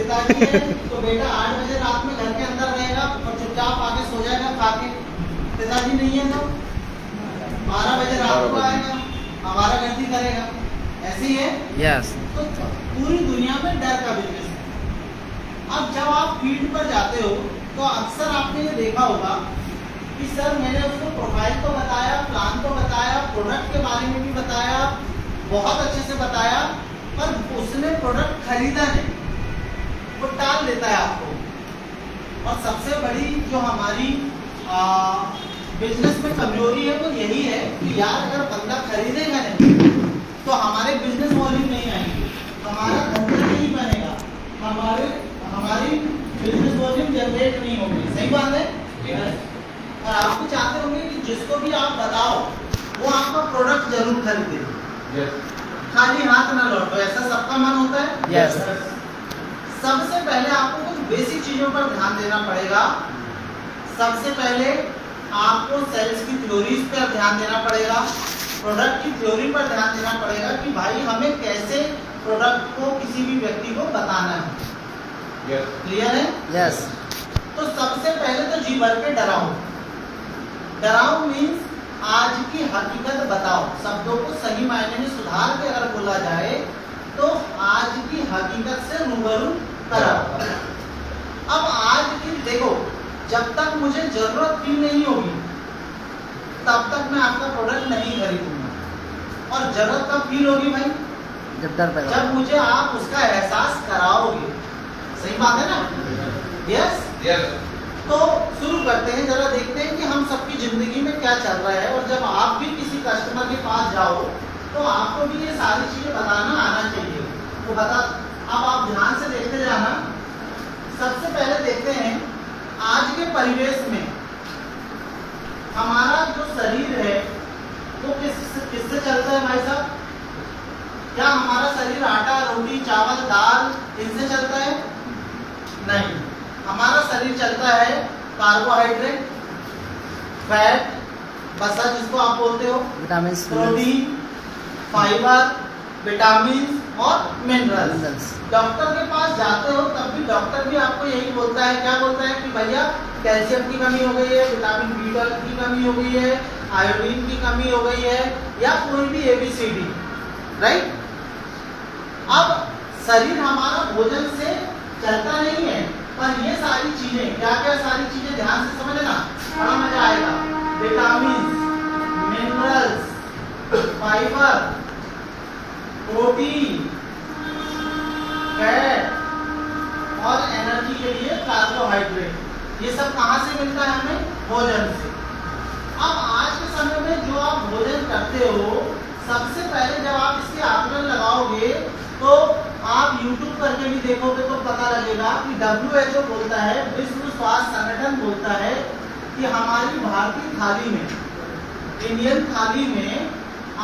पिताजी है तो बेटा 8 बजे रात में घर के अंदर रहेगा और चुपचाप आके सो जाएगा खा के। पिताजी नहीं है तो 12 बजे रात को आएगा, हमारा गलती करेगा, ऐसे ही है। यस। तो पूरी दुनिया में डर का बिजनेस है। अब जब आप फील्ड पर जाते हो तो अक्सर आपने ये देखा होगा कि सर मैंने उसको प्रोफाइल तो बताया, प्लान तो बताया, प्रोडक्ट के बारे में भी बताया, बहुत अच्छे से बताया, पर उसने प्रोडक्ट खरीदा नहीं, वो टाल देता है आपको। और सबसे बड़ी जो हमारी बिजनेस में कमजोरी है वो यही है कि यार अगर बंदा खरीदेगा नहीं तो हमारे बिजनेस वॉल्यूम नहीं आएंगे, हमारा धंधा नहीं बनेगा, हमारी बिजनेस वॉल्यूम जनरेट नहीं होगी। सही बात है। और आप भी चाहते होंगे कि जिसको भी आप बताओ वो आपका प्रोडक्ट जरूर खरीदे, खाली हाथ ना लौटो, ऐसा सबका मन होता है। यस। सबसे पहले आपको कुछ बेसिक चीजों पर ध्यान देना पड़ेगा। सबसे पहले आपको सेल्स की थ्योरीज पर ध्यान देना पड़ेगा, प्रोडक्ट की थ्योरी पर ध्यान देना पड़ेगा कि भाई हमें कैसे प्रोडक्ट को किसी भी व्यक्ति को बताना है। क्लियर है। यस। तो सबसे पहले तो जी भर के डराओ। डराओ मीन्स आज की हकीकत बताओ। शब्दों को सही मायने में सुधार के अगर बोला जाए तो आज की हकीकत से रूबरू कराओ। अब आज की देखो, जब तक मुझे जरूरत फील नहीं होगी तब तक मैं आपका प्रोडक्ट नहीं खरीदूंगा। और जरूरत कब फील होगी भाई? जब मुझे आप उसका एहसास कराओगे। सही बात है ना। यस। तो शुरू करते हैं, जरा देखते हैं कि हम सबकी जिंदगी में क्या चल रहा है। और जब आप भी किसी कस्टमर के पास जाओ तो आपको भी ये सारी चीजें बताना आना चाहिए। तो बता, अब आप ध्यान से देखते जाना। सबसे पहले देखते हैं आज के परिवेश में हमारा जो शरीर है वो किससे चलता है भाई साहब? क्या हमारा शरीर आटा, रोटी, चावल, दाल इनसे चलता है? नहीं, हमारा शरीर चलता है कार्बोहाइड्रेट, फैट, वसा जिसको आप बोलते हो, विटामिन, प्रोटीन, फाइबर, विटामिन और मिनरल्स। डॉक्टर के पास जाते हो तब भी डॉक्टर भी आपको यही बोलता है, क्या बोलता है कि भैया कैल्शियम की कमी हो गई है, विटामिन B12 की कमी हो गई है, आयोडीन की कमी हो गई है, या कोई भी ABCD। राइट। अब शरीर हमारा भोजन से चलता नहीं है, पर ये सारी चीजें, क्या क्या सारी चीजें ध्यान से समझना, बड़ा मजा आएगा। Vitamin, minerals, fibre, protein, fat और एनर्जी के लिए कार्बोहाइड्रेट, ये सब कहाँ से मिलता है हमें? भोजन से। अब आज के समय में जो आप भोजन करते हो, सबसे पहले जब आप इसके आकलन लगाओगे तो आप YouTube करके भी देखोगे तो पता लगेगा कि WHO बोलता है, विश्व स्वास्थ्य संगठन बोलता है कि हमारी भारतीय थाली में, इंडियन थाली में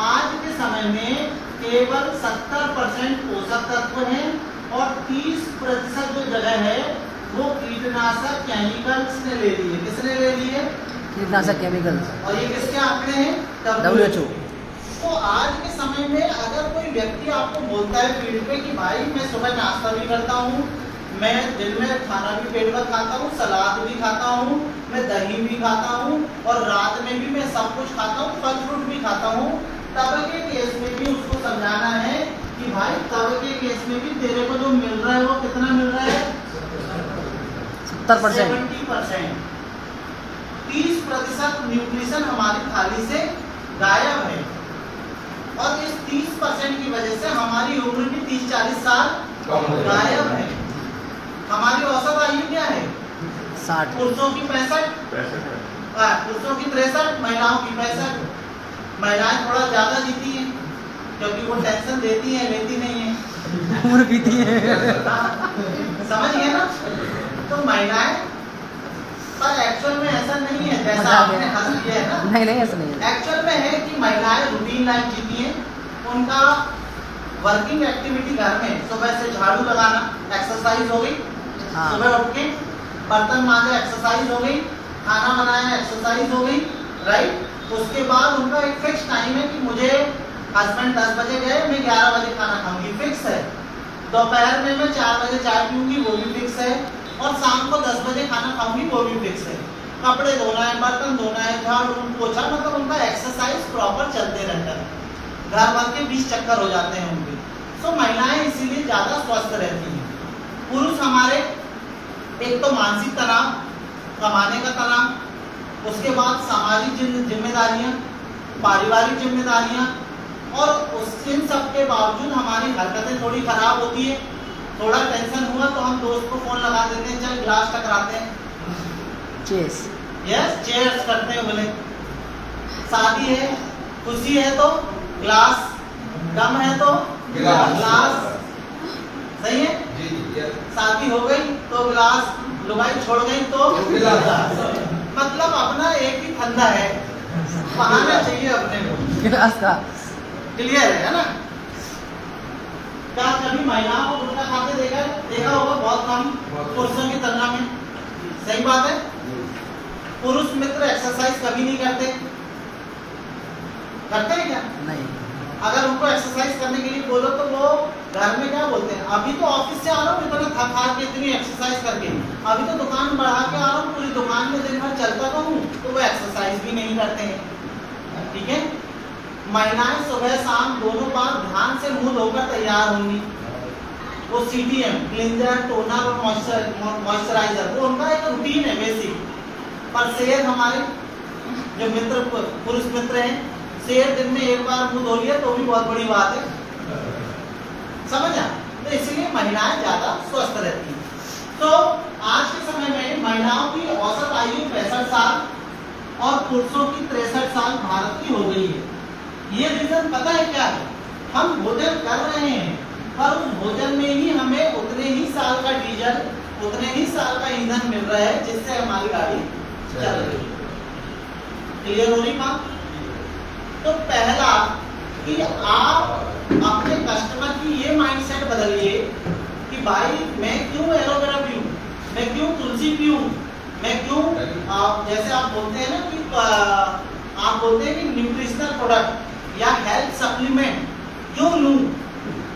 आज के समय में केवल 70% पोषक तत्व हैं और 30% जो जगह है वो कीटनाशक केमिकल्स ने ले लिए। किसने ले लिए? कीटनाशक केमिकल्स। और ये किसके आंकड़े हैं? WHO। तो आज के समय में अगर कोई व्यक्ति आपको बोलता है फील्ड पे कि भाई मैं सुबह नाश्ता भी करता हूँ, मैं दिन में खाना भी पेट भर खाता हूँ, सलाद भी खाता हूँ, मैं दही भी खाता हूँ और रात में भी मैं सब कुछ खाता हूँ, फल फ्रूट भी खाता हूँ, तब के केस में भी उसको समझाना है कि भाई तब के केस में भी तेरे को जो मिल रहा है वो कितना मिल रहा है? 70%। 70%। 30% न्यूट्रिशन हमारी थाली से गायब है। और इस 30% की वजह से हमारी उम्र भी 30-40 साल गायब है। हमारी औसत आयु क्या है? 60। पुरुषों की 65, पुरुषों की 63, महिलाओं की 65। महिलाएं थोड़ा ज्यादा जीती हैं क्योंकि वो टेंशन देती हैं, लेती नहीं है, उम्र बीती है। समझ गए ना। तो महिलाएं, पर एक्चुअल में ऐसा नहीं है जैसा आपने हंस लिया है ना। नहीं ऐसा नहीं है। एक्चुअल में है कि महिलाएं रूटीन लाइफ जीती हैं। उनका वर्किंग एक्टिविटी घर में सुबह से झाड़ू लगाना एक्सरसाइज हो गई, सुबह उठ के बर्तन मांजे एक्सरसाइज हो गई, खाना बनाया एक्सरसाइज हो गई। राइट। उसके बाद उनका एक फिक्स टाइम है कि मुझे हस्बैंड 10 बजे गए, मैं 11 बजे खाना खाऊंगी, फिक्स है। दोपहर में मैं 4 बजे चाय पीऊंगी, वो भी फिक्स है। और शाम को 10 बजे खाना खाऊंगी, वो भी फिक्स है। कपड़े धोना है, बर्तन धोना है, झाड़ू पोछा, मतलब उनका एक्सरसाइज प्रॉपर चलते रहता है। घर भर के 20 चक्कर हो जाते हैं उनके। तो महिलाएं इसीलिए ज्यादा स्वस्थ रहती हैं। पुरुष हमारे एक तो मानसिक तनाव, कमाने का तनाव, उसके बाद सामाजिक जिम्मेदारियां, पारिवारिक जिम्मेदारियां, और इन सब के बावजूद हमारी हरकतें थोड़ी खराब होती है। थोड़ा टेंशन हुआ तो हम दोस्त को फोन लगा देते हैं, चल गिलास टकराते हैं, चेस यस चेयर्स करते हैं बोले। शादी है, खुशी है तो गिलास, गम है तो गिलास, सही है। शादी हो गई तो गिलास, लुगाई छोड़ गई तो गिलास। मतलब अपना एक ही फंदा है, बहाना चाहिए अपने को। गिलास का क्लियर है ना? क्या कभी महिलाओं को गुटखा खाते देखा होगा? बहुत कम, पुरुषों की तुलना में। सही बात है। पुरुष मित्र एक्सरसाइज कभी नहीं करते हैं क्या? नहीं। अगर उनको एक्सरसाइज करने के लिए बोलो तो वो घर में क्या बोलते हैं, अभी तो ऑफिस से आ रहा हूँ इतना थक हार के, इतनी एक्सरसाइज करके, अभी तो दुकान बढ़ा के आ रहा हूँ, पूरी दुकान में दिन भर चलता तो हूँ, तो वो एक्सरसाइज भी नहीं करते हैं। ठीक है। महिलाएं सुबह शाम दोनों बार ध्यान से मुंह धोकर तैयार होंगी। वो CTM क्लींजर, टोनर और मॉइस्चराइजर, वो उनका एक रूटीन है बेसिक। पर शेर हमारे जो मित्र, पुरुष मित्र हैं, शेर दिन में एक बार मुंह धो लिया तो भी बहुत बड़ी बात है। समझा? तो इसलिए महिलाएं ज्यादा स्वस्थ रहती हैं। तो आज के समय में महिलाओं की औसत आयु 65 साल और पुरुषों की 63 साल भारत की हो गई है। ये रीजन पता है क्या है? हम भोजन कर रहे हैं, पर उस भोजन में ही हमें उतने ही साल का डीजल, उतने ही साल का ईंधन मिल रहा है जिससे हमारी गाड़ी चल रही है। क्लियर हो रही बात? तो पहला कि आप अपने कस्टमर की ये माइंडसेट बदलिए कि भाई मैं क्यों एलोवेरा पीऊं, मैं क्यों तुलसी पीऊं, मैं क्यों जैसे आप बोलते हैं ना कि आप बोलते हैं कि न्यूट्रिशनल प्रोडक्ट या हेल्थ सप्लीमेंट क्यों लूं।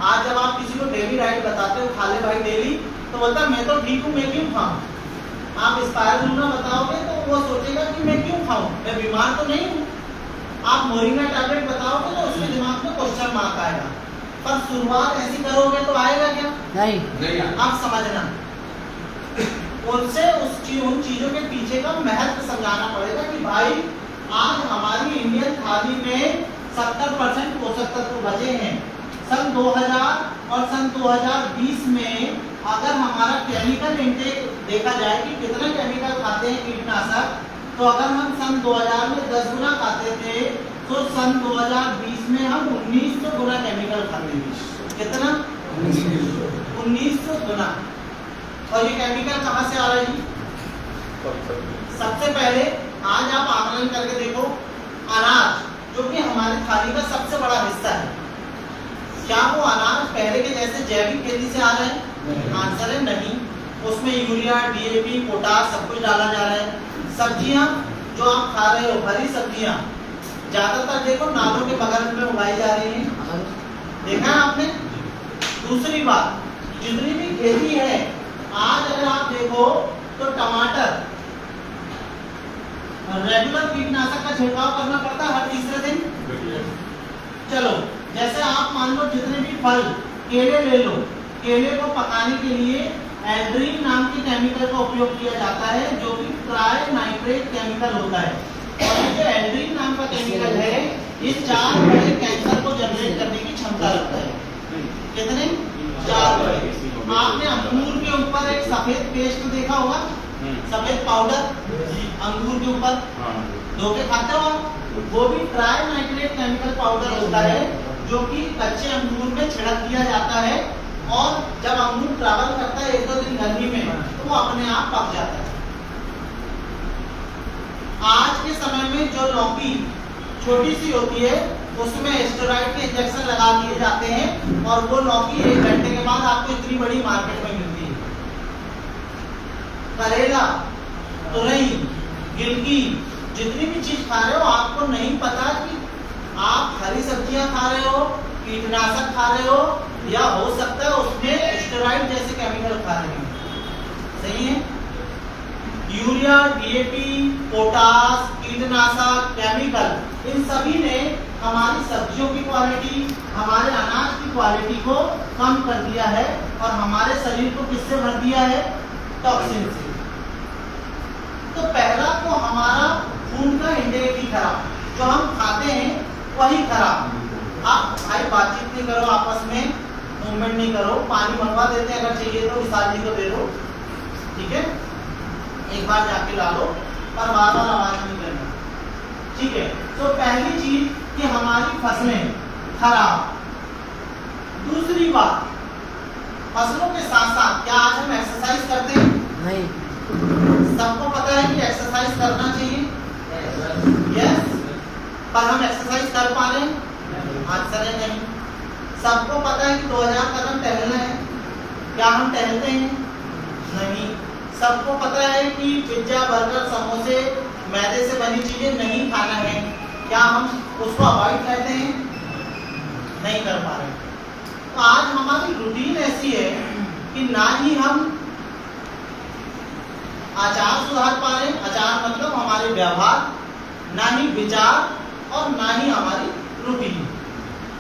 आज जब आप किसी को डेली डाइट बताते हो, खा ले भाई डेली, तो बोलता मैं तो ठीक हूँ, मैं क्यों खाऊं। आप स्पायरुलिना बताओगे तो वो सोचेगा कि मैं क्यों खाऊं, मैं बीमार तो नहीं हूँ। आप मोरिंगा टैबलेट बताओगे तो उसके दिमाग में क्वेश्चन मार्क आएगा। पर शुरुआत ऐसी करोगे तो आएगा क्या? नहीं। आप समझना, उनसे उन चीजों के पीछे का महत्व समझाना पड़ेगा कि भाई आज हमारी इंडियन थाली में 70% पोषक तत्व बचे हैं। सन 2000 और सन 2020 में अगर हमारा केमिकल इंटेक देखा जाए कि कितना केमिकल खाते हैं कीटनाशक, तो अगर हम सन 2000 में 10 गुना खाते थे तो सन 2020 में हम 1900 गुना केमिकल खाते हैं। कितना? 1900 गुना। और ये केमिकल कहाँ से आ रहा है? सबसे पहले आज आप आकलन करके देखो, अनाज जो कि हमारी थाली का सबसे बड़ा हिस्सा है, क्या वो अनाज पहले के जैसे जैविक खेती से आ रहे हैं? आंसर है नहीं। उसमें यूरिया, DAP, पोटाश सब कुछ डाला जा रहा है। सब्जियां जो आप खा रहे हो, हरी सब्जियां ज्यादातर देखो नालों के बगल में उगाई जा रही हैं। देखा है आपने? दूसरी बात, जितनी भी खेती है आज अगर आप देखो तो टमाटर रेगुलर कीटनाशक का छिड़काव करना पड़ता है हर तीसरे दिन। चलो जैसे आप मान लो जितने भी फल, केले ले लो, केले को पकाने के लिए एल्ड्रीन नाम के केमिकल का उपयोग किया जाता है जो कि ट्राई नाइट्रेट केमिकल होता है। और ये जो एल्ड्रीन नाम का केमिकल है ये 4 बड़े कैंसर को जनरेट करने की क्षमता रखता है। कितने? 4 बड़े। आपने अंगूर के ऊपर एक सफेद पेस्ट देखा होगा, सफेद पाउडर अंगूर के ऊपर धो के खाते हो आप, वो भी ट्राई नाइट्रेट केमिकल पाउडर होता है जो कि कच्चे अंगूर में छिड़क दिया जाता है और जब अंगूर ट्रैवल करता है 1-2 दिन गर्मी में तो वो अपने आप पक जाता है। आज के समय में जो लौकी छोटी सी होती है उसमें स्टेरॉइड के इंजेक्शन लगा दिए जाते हैं और वो लौकी 1 घंटे के बाद आपको इतनी बड़ी मार्केट में मिलती है। करेला, तुरई, गिलकी, जितनी भी चीज खा रहे हो आपको नहीं पता कि आप हरी सब्जियां खा रहे हो कीटनाशक खा रहे हो या हो सकता है उसमें स्टेरॉइड जैसे केमिकल खा रहे हो। सही है। यूरिया, डीएपी, पोटास, कीटनाशक, केमिकल, इन सभी ने हमारी सब्जियों की क्वालिटी, हमारे अनाज की क्वालिटी को कम कर दिया है और हमारे शरीर को किससे भर दिया है? टॉक्सिन से। तो पहला तो हमारा खून का इंडेक्स ही खराब, जो हम खाते हैं वही खराब। आप भाई बातचीत नहीं करो, आपस में मूवमेंट नहीं करो, पानी मंगवा देते हैं, अगर चाहिए तो विशाल जी को दे दो, ठीक है, एक बार जाके ला लो, पर बार बार आवाज नहीं करना, ठीक है। तो पहली चीज कि हमारी फसलें खराब। दूसरी बात, फसलों के साथ साथ क्या आज हम एक्सरसाइज करते हैं? नहीं। सबको पता है कि एक्सरसाइज करना चाहिए, यस, पर हम एक्सरसाइज कर पा रहे हैं? आंसर है नहीं। सबको पता है कि 2000 कदम टहलना है, क्या हम टहलते हैं? नहीं। सबको पता है कि पिज्जा, बर्गर, समोसे, मैदे से बनी चीजें नहीं खाना है, क्या हम उसको अवॉइड करते हैं? नहीं कर पा रहे। तो आज हमारी रूटीन ऐसी है कि ना ही हम आचार सुधार पा रहे, आचार मतलब हमारे व्यवहार, ना ही विचार और ना ही हमारी रूटीन।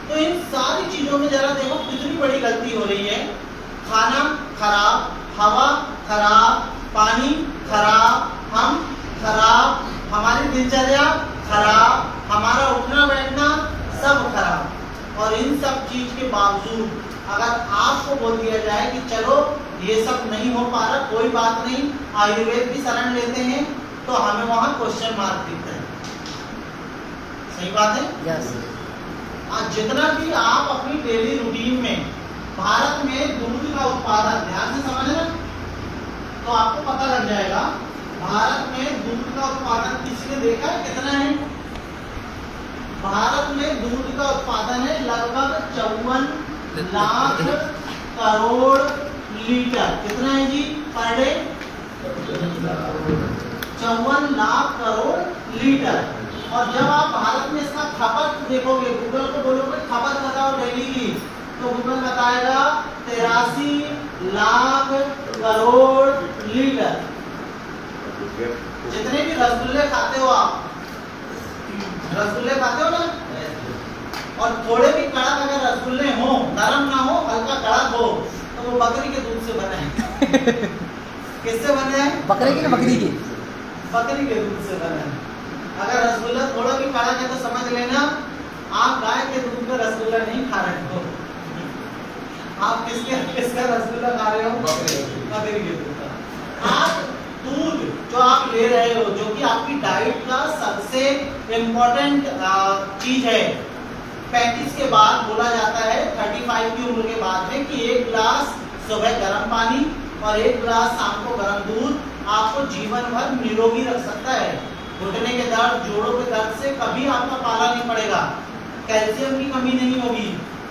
तो इन सारी चीजों में जरा देखो कितनी बड़ी गलती हो रही है। खाना खराब, हवा खराब, पानी खराब, हम खराब, हमारी दिनचर्या खराब, हमारा उठना बैठना सब खराब। और इन सब चीज के बावजूद अगर आपको बोल दिया जाए कि चलो ये सब नहीं हो पा रहा, कोई बात नहीं, आयुर्वेद की शरण लेते हैं, तो हमें वहां क्वेश्चन मार्क दिखता है। सही बात है? यस। आज जितना भी आप अपनी डेली रूटीन में, भारत में दूध का उत्पादन, ध्यान से समझना, तो आपको पता लग जाएगा भारत में दूध का उत्पादन किसी ने देखा है कितना है? भारत में दूध का उत्पादन है लगभग 54 लाख करोड़ लीटर। कितना है जी per day? 54 lakh crore litre. और जब आप भारत में इसका खपत देखोगे, गूगल को बोलोगे खपत बताओ डेली की, तो गूगल बताएगा 83 लाख करोड़ लीटर। जितने भी रसगुल्ले खाते हो आप, रसगुल्ले खाते हो ना, और थोड़े भी कड़क अगर रसगुल्ले हो, नरम ना हो, हल्का कड़क हो, तो वो बकरी के दूध से बने हैं। किससे बने हैं? बकरे की ना बकरी की? बकरी के दूध से बने हैं। अगर रसगुल्ला थोड़ा भी कड़क है तो समझ लेना आप गाय के दूध का रसगुल्ला नहीं खा रहे हो, आप किसका रसगुल्ला खा रहे हो? बकरी के दूध का। आप दूध जो आप ले रहे हो, जो कि आपकी डाइट का सबसे इम्पोर्टेंट चीज है, 35 के बाद बोला जाता है, 35 की उम्र के बाद में, कि 1 गिलास सुबह गर्म पानी और 1 गिलास शाम को गर्म दूध आपको जीवन भर निरोगी रख सकता है। घुटने के दर्द, जोड़ों के दर्द से कभी आपका पाला नहीं पड़ेगा, कैल्शियम की कमी नहीं होगी,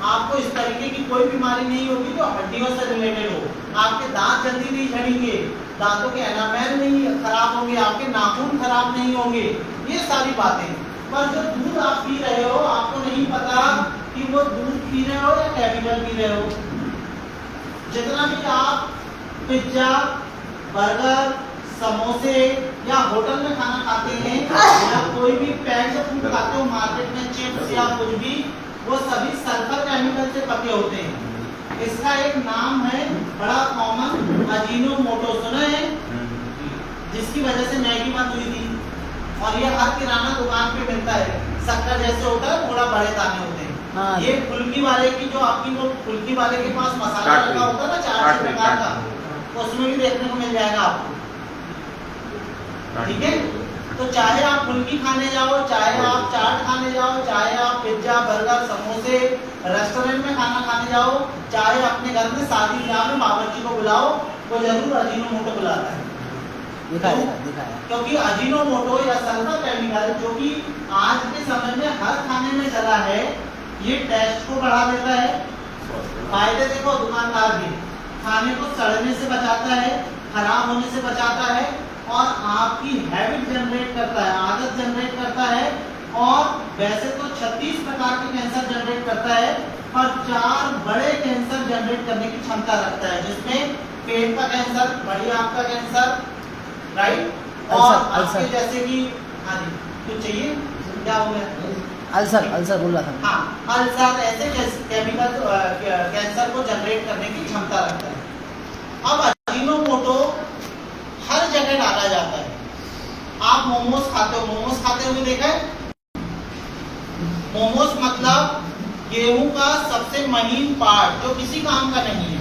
आपको इस तरीके की कोई बीमारी नहीं होगी जो हड्डियों से रिलेटेड हो, आपके दांत जल्दी नहीं झड़ेंगे, दांतों के एनामेल नहीं खराब होंगे, आपके नाखून खराब नहीं होंगे, ये सारी बातें। पर जो दूध आप पी रहे हो, आपको नहीं पता कि वो दूध पी रहे हो या केमिकल पी रहे हो। जितना भी आप पिज्जा, बर्गर, समोसे या होटल में खाना खाते हैं या कोई भी पैक्ड फूड खाते हो मार्केट में, चिप्स या कुछ भी, वो सभी सल्फर केमिकल से पके होते हैं। इसका एक नाम है बड़ा कॉमन, अजीनोमोटो, सुना है? जिसकी वजह से मैगी बंद हुई थी, और ये हर किराना दुकान पे मिलता है। शक्कर जैसे होता है, थोड़ा बड़े दाने होते हैं। हाँ। ये फुल्की वाले की जो आपकी वो फुल्की वाले के पास मसाला लगा होता है ना 4 प्रकार का, उसमें भी देखने को मिल जाएगा आपको, ठीक है। तो चाहे आप फुल्की खाने जाओ, चाहे आप चाट खाने जाओ, चाहे आप पिज्जा, बर्गर, समोसे रेस्टोरेंट में खाना खाने जाओ, चाहे अपने घर में शादी ब्याह में बावर्ची को बुलाओ, वो जरूर अजीनोमोटो बुलाता है। दिखाया। क्योंकि अजीनोमोटो या सल्फर केमिकल जो कि आज के समय में हर खाने में चला है, ये टेस्ट को बढ़ा देता है। फायदे देखो दुकानदार भी, खाने को सड़ने से बचाता है, खराब होने से बचाता है, और आपकी हैबिट जनरेट करता है, आदत जनरेट करता है, और वैसे तो 36 प्रकार के कैंसर जनरेट करता है, पर 4 बड़े कैंसर जनरेट करने की क्षमता रखता है, जिसमें पेट का कैंसर, बड़ी आंत का कैंसर, राइट, और आपके जैसे कि हाँ जी कुछ चाहिए, क्या हो गया? अल्सर बोल रहा था। हाँ, अल्सर ऐसे केमिकल कैंसर को जनरेट करने की क्षमता रखता है। अब अजीनोमोटो हर जगह डाला जाता है। आप मोमोज खाते हो, मोमोज खाते हुए देखा है? मोमोज मतलब गेहूं का सबसे महीन पार्ट जो किसी काम का नहीं है,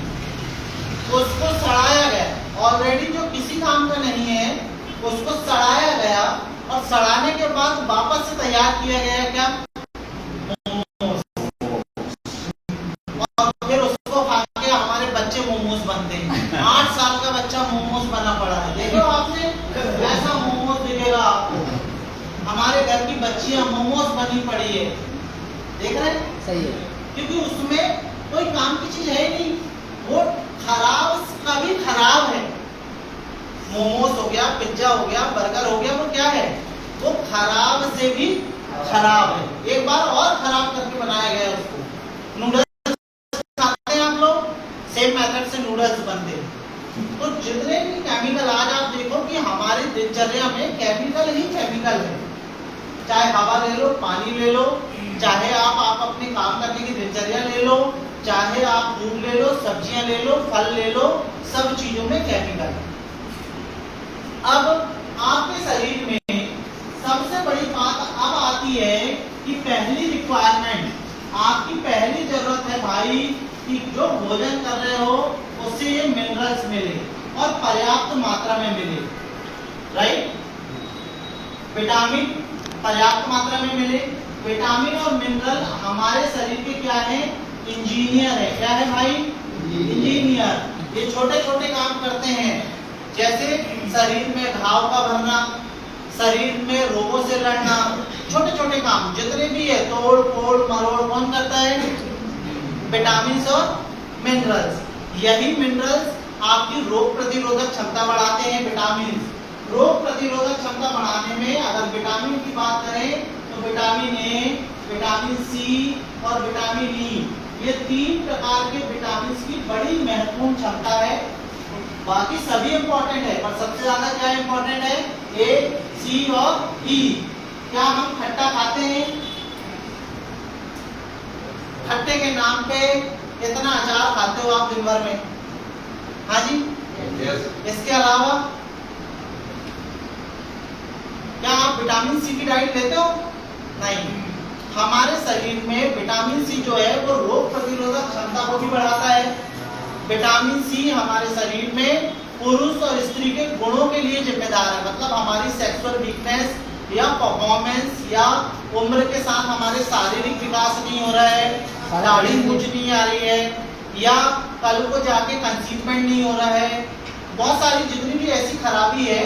उसको सड़ाया गया। ऑलरेडी जो किसी काम का नहीं है उसको सड़ाया गया, और सड़ाने के बाद वापस से तैयार किया गया क्या? मोमोज। और फिर उसको खा के हमारे बच्चे मोमोज बनते हैं। 8 साल का बच्चा मोमोज बना पड़ा है, देखो आपने ऐसा मोमोज दिखेगा आपको। हमारे घर की बच्चियां मोमोज बनी पड़ी है, देख रहे हैं? सही है, क्योंकि उसमें कोई काम की चीज है नहीं, वो खराब का भी खराब है। मोमोज हो गया, पिज्जा हो गया, बर्गर हो गया, वो क्या है? वो खराब से भी खराब है, एक बार और खराब करके बनाया गया उसको। नूडल्स खाते हैं आप लोग, सेम मेथड से नूडल्स बनते हैं। तो जितने भी केमिकल, आज आप देखो कि हमारी दिनचर्या में केमिकल ही केमिकल है। चाहे हवा ले लो, पानी ले लो, चाहे आप अपने काम करने की दिनचर्या ले लो, चाहे आप दूध ले लो, सब्जियां ले लो, फल ले लो, सब चीजों में केमिकल है। अब आपके शरीर में सबसे बड़ी बात अब आती है कि पहली रिक्वायरमेंट, आपकी पहली जरूरत है भाई कि जो भोजन कर रहे हो उससे ये मिनरल्स मिले और पर्याप्त मात्रा में मिले, राइट? विटामिन पर्याप्त मात्रा में मिले। विटामिन और मिनरल हमारे शरीर के क्या है? इंजीनियर है। क्या है भाई? इंजीनियर। ये छोटे छोटे काम करते हैं, जैसे शरीर में घाव का भरना, शरीर में रोगों से लड़ना, छोटे छोटे काम जितने भी है, तोड़ फोड़ मरोड़ कौन करता है? विटामिन और मिनरल्स। यही मिनरल्स आपकी रोग प्रतिरोधक क्षमता बढ़ाते हैं। विटामिन रोग प्रतिरोधक क्षमता बढ़ाने में अगर विटामिन की बात करें तो विटामिन ए, विटामिन सी और विटामिन ई, ये 3 प्रकार के विटामिन की बड़ी महत्वपूर्ण क्षमता है। बाकी सभी इंपॉर्टेंट है, पर सबसे ज्यादा क्या इंपॉर्टेंट है? ए, सी और ई। क्या हम खट्टा खाते हैं? खट्टे के नाम पे इतना अचार खाते हो आप दिन भर में? हाँ जी, इसके अलावा क्या आप विटामिन सी की डाइट लेते हो? नहीं। हमारे शरीर में विटामिन सी जो है वो रोग प्रतिरोधक क्षमता को भी बढ़ाता है। विटामिन सी हमारे शरीर में पुरुष और स्त्री के गुणों के लिए जिम्मेदार है, मतलब हमारी सेक्सुअल वीकनेस या परफॉर्मेंस या उम्र के साथ हमारे शारीरिक विकास नहीं हो रहा है, दाढ़ी मूंछ नहीं आ रही है, या कल को जाके कंसीवमेंट नहीं हो रहा है, बहुत सारी जितनी भी ऐसी खराबी है,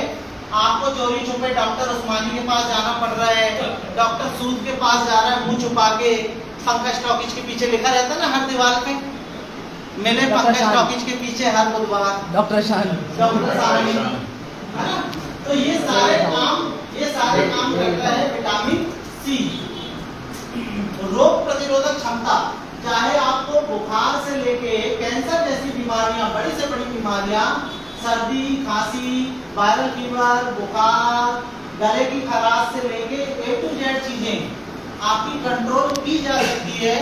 आपको चोरी छुपे डॉक्टर उस्मानी के पास जाना पड़ रहा है, डॉक्टर सूद के पास जा रहा है मुंह छुपा के, पंकज टॉकीज के पीछे लिखा रहता है ना हर दीवार पे, मैंने पंकज टॉकीज के पीछे हर बुधवार डॉक्टर शान, तो ये सारे काम करता है विटामिन सी। रोग प्रतिरोधक क्षमता, चाहे आपको बुखार से लेके कैंसर जैसी बीमारियां, बड़ी से बड़ी बीमारियां, सर्दी खांसी, वायरल फीवर, बुखार, गले की खराश से लेके A to Z चीजें आपकी कंट्रोल की जा सकती है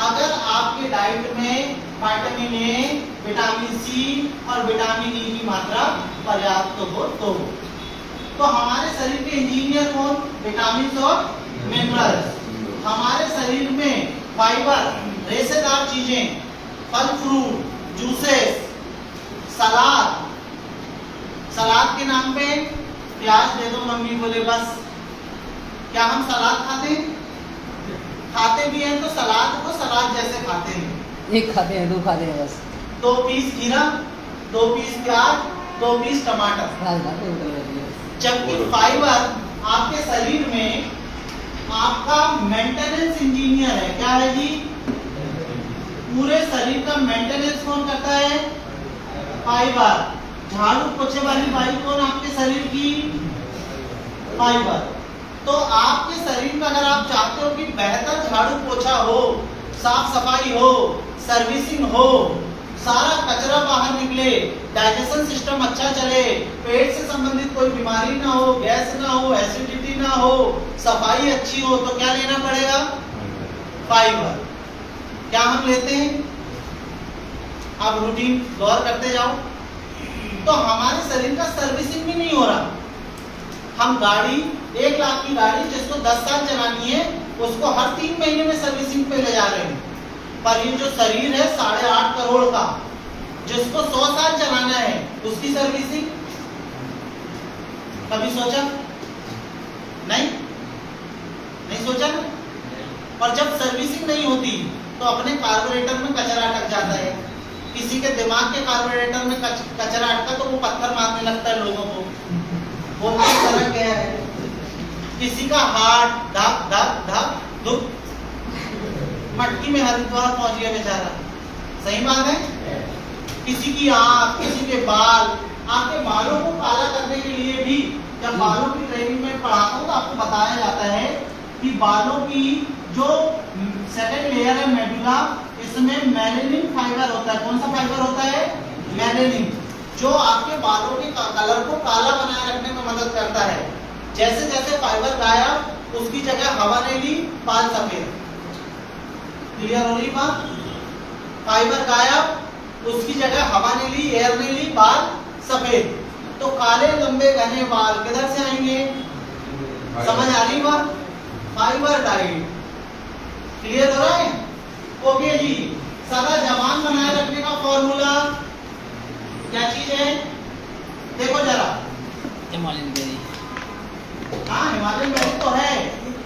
अगर आपके डाइट में विटामिन ए, विटामिन सी और विटामिन ई की मात्रा पर्याप्त हो तो हमारे शरीर के इंजीनियर कौन? विटामिन और मिनरल्स। हमारे शरीर में फाइबर, रेशेदार चीजें, फल फ्रूट, जूसेस, सलाद, सलाद के नाम पे प्याज दे दो मम्मी बोले बस। क्या हम सलाद खाते हैं? खाते भी हैं तो सलाद को सलाद जैसे खाते हैं, एक खाते हैं, 2 खाते हैं बस। 2 पीस खीरा, 2 पीस प्याज, 2 पीस टमाटर। जबकि फाइबर आपके शरीर में आपका मेंटेनेंस इंजीनियर है। क्या है जी? पूरे शरीर का मेंटेनेंस कौन करता है? फाइबर। झाड़ू पोछे वाली बाई कौन आपके शरीर की? फाइबर। तो आपके शरीर में अगर आप चाहते हो कि बेहतर झाड़ू पोछा हो, साफ सफाई हो, सर्विसिंग हो, सारा कचरा बाहर निकले, डाइजेशन सिस्टम अच्छा चले, पेट से संबंधित कोई बीमारी ना हो, गैस ना हो, एसिडिटी ना हो, सफाई अच्छी हो, तो क्या लेना पड़ेगा? फाइबर। क्या हम लेते हैं? आप रूटीन गौर करते जाओ। तो हमारे शरीर का सर्विसिंग भी नहीं हो रहा। हम गाड़ी 1 लाख की गाड़ी जिसको 10 साल चलानी है उसको हर 3 महीने में सर्विसिंग पे ले जा रहे हैं। पर ये जो शरीर है 8.5 करोड़ का, जिसको 100 साल चलाना है, उसकी सर्विसिंग कभी सोचा? नहीं सोचा ना। और जब सर्विसिंग नहीं होती तो अपने कार्बोरेटर में कचरा अटक जाता है। किसी के दिमाग के कार्बोरेटर में कचरा अटका तो वो पत्थर मारने लगता है लोगों को, बोलते हैं तरह क्या है। किसी का हार्ट धक धक धक दुख, मटकी में हरिद्वार पहुंच गया बेचारा। सही बात है। किसी की आंख, किसी के बाल, आपके बालों को काला करने के लिए भी जब बालों की ट्रेनिंग में पढ़ाता हूँ तो आपको बताया जाता है कि बालों की जो सेकंड लेयर है मेडुला, इसमें मेलेनिन फाइबर होता है। कौन सा फाइबर होता है? मेलेनिन, जो आपके बालों के कलर को काला बनाए रखने में मदद करता है। जैसे जैसे फाइबर गायब, उसकी जगह हवा ने ली, बाल सफेद। क्लियर हो रही बात? फाइबर गायब, उसकी जगह हवा ने ली, एयर ने ली, बाल सफेद। तो काले लंबे घने बाल किधर से आएंगे? समझ आ रही बात? Fibre diet. क्लियर हो रहा है? ओके जी। सदा जवान बनाए रखने का फॉर्मूला क्या चीज है? देखो जरा। Himalayan berry. हाँ, हिमालयन बेरी तो है,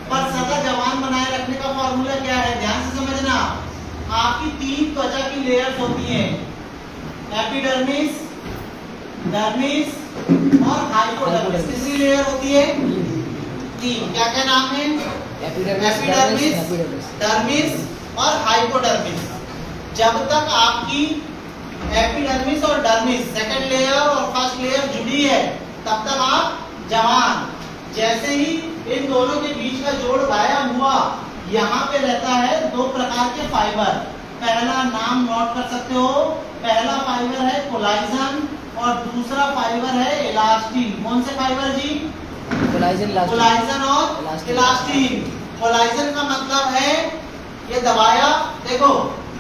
पर सदा जवान बनाए रखने का फॉर्मूला क्या है? ध्यान से समझना। आपकी 3 त्वचा की लेयर्स होती हैं, एपिडर्मिस, डर्मिस और हाइपोडर्मिस। कितनी लेयर होती है? 3। क्या क्या नाम है? एपिडर्मिस, डर्मिस और हाइपोडर्मिस। जब तक आपकी एपिडर्मिस और डर्मिस सेकंड लेयर और फर्स्ट लेयर जुड़ी है तब तक आप जवान। जैसे ही इन दोनों के बीच का जोड़ गायब हुआ, यहाँ पे रहता है 2 प्रकार के फाइबर। पहला नाम नोट कर सकते हो। पहला फाइबर है कोलाइजन और दूसरा फाइबर है इलास्टिन। कौन से फाइबर जी? कोलाइजन और इलास्टिन। कोलाइजन का मतलब है ये दबाया, देखो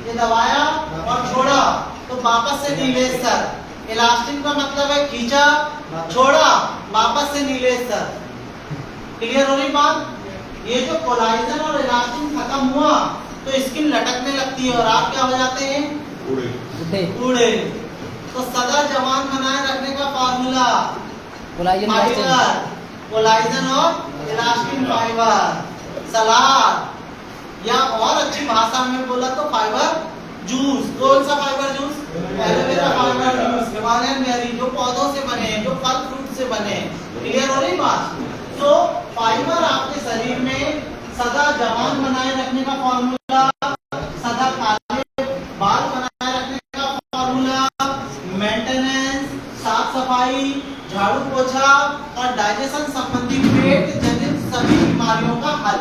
ये दबाया और छोड़ा तो वापस से नीले स्तर। इलास्टिन का मतलब है खींचा, छोड़ा, वापस से नीले स्तर। क्लियर हो रही बात? ये जो कोलाइजन और इलास्टिन खत्म हुआ तो स्किन लटकने लगती है और आप क्या हो जाते हैं? बूढ़े। तो सदा जवान बनाए रखने का फार्मूला कोलाइजन और इलास्टिन फाइबर। सलाद या और अच्छी भाषा में बोला तो फाइबर जूस। कौन सा fibre juice? Aloe vera fibre juice, Himalayan berry, जो पौधों से बने, जो फल फ्रूट से बने। क्लियर हो रही बात? तो फाइबर आपके शरीर में सदा जवान बनाए रखने का फॉर्मूला, सदा काले बाल बनाए रखने का फॉर्मूला, मेंटेनेंस, साफ सफाई, झाड़ू पोछा और डाइजेशन संबंधी पेट जनित सभी बीमारियों का हल।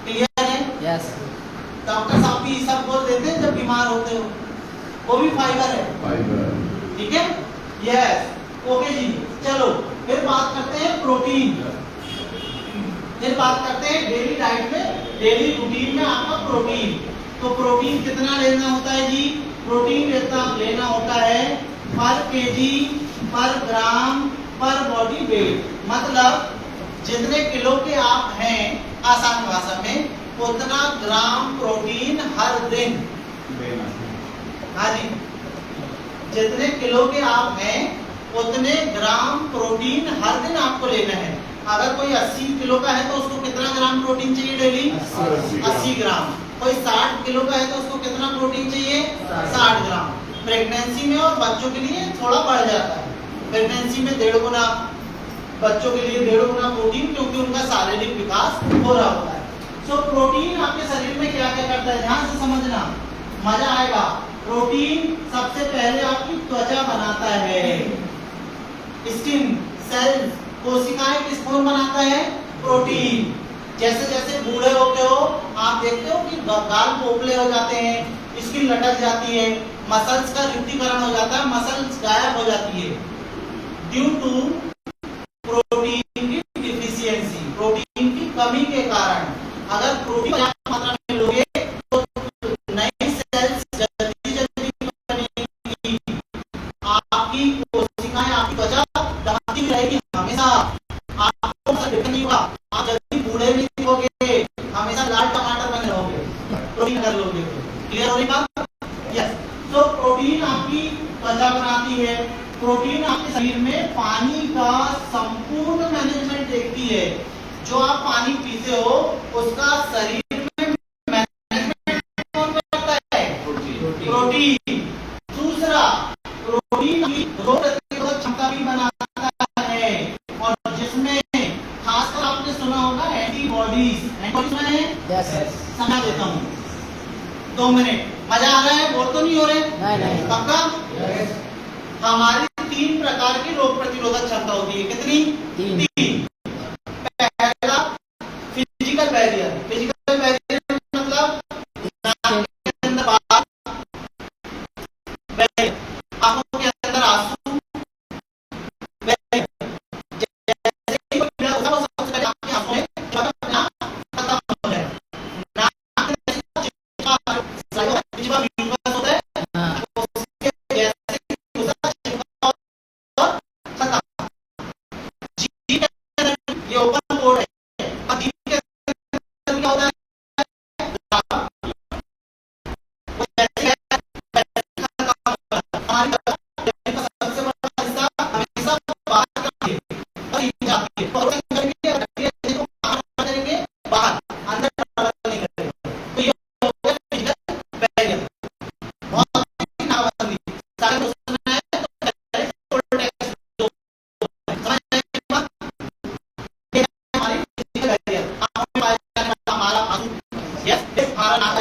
क्लियर है? यस। डॉक्टर साहब भी सब बोल देते हैं जब बीमार होते हो, वो भी फाइबर है। ठीक है? यस। ओके जी। चलो फिर बात करते हैं प्रोटीन। फिर बात करते हैं डेली डाइट में, डेली रूटीन में आपका प्रोटीन। तो प्रोटीन कितना लेना होता है जी? प्रोटीन लेना होता है पर केजी, पर ग्राम, पर बॉडी वेट। मतलब जितने किलो के आप हैं, आसान भाषा में, उतना ग्राम प्रोटीन हर दिन। हाँ जी, जितने किलो के आप हैं उतने ग्राम प्रोटीन हर दिन आपको लेना है। अगर कोई 80 किलो का है तो उसको कितना ग्राम प्रोटीन चाहिए डेली? 80 ग्राम। कोई 60 किलो का है तो उसको कितना प्रोटीन चाहिए? 60 ग्राम। प्रेगनेंसी में और बच्चों के लिए थोड़ा बढ़ जाता है। प्रेगनेंसी में 1.5 गुना, बच्चों के लिए 1.5 गुना प्रोटीन, क्योंकि उनका शारीरिक विकास हो रहा होता है। सो प्रोटीन आपके शरीर में क्या क्या करता है, ध्यान से समझना, मजा आएगा। प्रोटीन सबसे पहले आपकी त्वचा बनाता है, स्किन, सेल्स, कोशिकाएं किस कौन बनाता है? प्रोटीन। जैसे जैसे बूढ़े होते हो आप देखते हो कि गाल पोपले हो जाते हैं, स्किन लटक जाती है, मसल्स का रिक्तीकरण हो जाता है, मसल्स गायब हो जाती है ड्यू टू प्रोटीन की डिफिशियंसी, प्रोटीन की कमी के कारण। अगर प्रोटीन पर्याप्त मात्रा में लोगे तो नई सेल्स जल्दी जल्दी बनेगी, आपकी कोशिकाएं, आपकी त्वचा दमकती रहेगी हमेशा, आपको डिपेंड नहीं होगा, आप जल्दी बूढ़े नहीं होगे, हमेशा लाल टमाटर बने रहोगे प्रोटीन कर लोगे तो। क्लियर हो रही बात? यस। तो प्रोटीन आपकी त्वचा बनाती है, प्रोटीन आपके शरीर में पानी का संपूर्ण मैनेजमेंट देखती है। जो आप पानी पीते हो उसका शरीर में मैनेजमेंट कौन करता है? प्रोटीन। दूसरा, प्रोटीन की रोग प्रतिरोधक क्षमता भी बनाता है, और जिसमें खासकर आपने सुना होगा एंटीबॉडीज। एंटीबॉडीज में यस समझा देता हूँ 2 मिनट। मजा आ रहा है? बोर तो नहीं हो रहे? नहीं पक्का? हमारी 3 प्रकार की रोग प्रतिरोधक क्षमता होती है। कितनी? 3। पहला फिजिकल बैरियर। फिजिकल बैरियर मतलब नाक के अंदर बात, बैरियर, आंखों के अंदर आंसू, बैरियर। जैसे ही कोई कीड़ा घुसा, वो सबसे पहले आपकी आंखों में अपना खत्म हो जाए। नाक में चिपका म्यूकस होता है, उसके जैसे ही घुसा चिपका और खत्म। जीभ के अंदर ये ओपन पोर्ट है, और जीभ के अंदर क्या होता है? वो जैसे है, खत्म होता है। हमारी सबसे बड़ा हिस्सा हमेशा बाहर का है, और ये जाती है, और अंदर भी बैक्टीरिया को बाहर करेंगे, बाहर, अंदर नहीं करेंगे। तो ये हो गया फिजिकल बैरियर। बहुत ही नाबंदी सारे को सुनना है तो पहले प्रोटेक्ट दो। समझ रहे हैं बात? ये हमारी फिजिकल बैरियर। आंखों में पाया जाने वाला हमारा आंसू, यस, हमारा नाक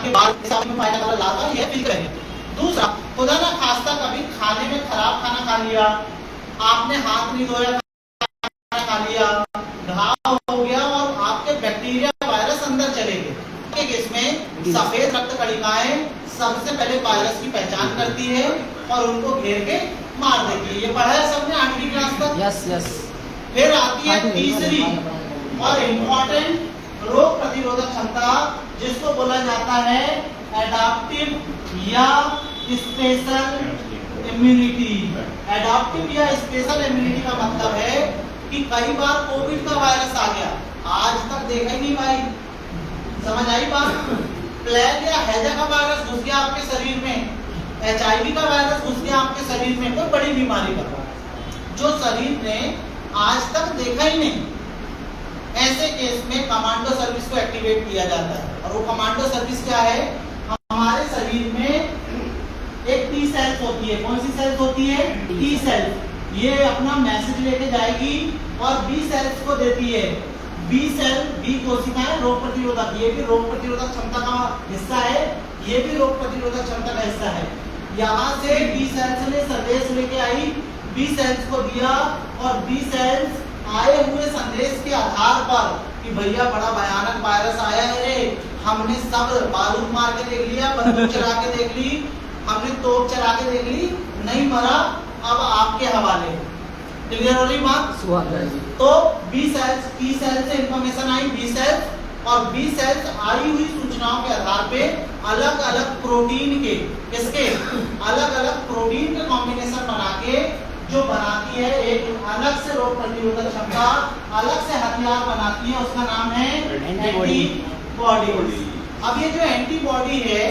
के बाल के सामने पाया जाने वाला लाल, ये फिजिकल बैरियर। दूसरा, खुदा ना खास्ता कभी खाने में खराब खाना खा लिया, आपने हाथ नहीं धोया, खाना खा लिया, घाव हो गया और आपके बैक्टीरिया वायरस अंदर चले गए। के केस में सफेद रक्त कणिकाएं सबसे पहले वायरस की पहचान करती है और उनको घेर के मार देती है। ये पढ़ा है सबने 8वीं क्लास तक? यस फिर आती है तीसरी और इम्पोर्टेंट रोग प्रतिरोधक क्षमता, जिसको बोला जाता है एडाप्टिव या स्पेशल इम्यूनिटी। एडाप्टिव या स्पेशल इम्यूनिटी का मतलब है कि कई बार कोविड का वायरस आ गया, आज तक देखा ही नहीं भाई, समझ आई बात? प्लेग या हैजा का वायरस घुस गया आपके शरीर में, HIV का वायरस घुस गया आपके शरीर में, कोई बड़ी बीमारी का, जो शरीर ने आज तक देखा ही नहीं। ऐसे केस में कमांडो सर्विस को एक्टिवेट किया जाता है, और वो कमांडो सर्विस क्या है? हमारे शरीर में एक टी सेल्स होती है। कौन सी सेल्स होती है? T cells. ये अपना मैसेज लेके जाएगी और बी सेल्स को देती है। बी सेल, बी कोशिकाएं रोग प्रतिरोधक, ये भी रोग प्रतिरोधक क्षमता का हिस्सा है, ये भी रोग प्रतिरोधक क्षमता का हिस्सा है। यहाँ से बी सेल्स ने संदेश लेके आई, बी सेल्स को दिया, और बी सेल्स आए हुए संदेश के आधार पर कि भैया बड़ा भयानक वायरस आया है रे, हमने सब बारूद मार के देख लिया, बंदूक चला के देख ली, हमने तोप चला के देख ली, नहीं मरा, अब आपके हवाले। क्लियर हो रही बात? तो बी सेल्स, टी सेल्स से इंफॉर्मेशन आई बी सेल्स, और बी सेल्स आई हुई सूचनाओं के आधार पे अलग अलग प्रोटीन के, किसके? अलग अलग प्रोटीन के कॉम्बिनेशन बना के जो बनाती है एक अलग से रोग प्रतिरोधक क्षमता, अलग से हथियार बनाती है, उसका नाम है एंटीबॉडी। अब ये जो एंटीबॉडी है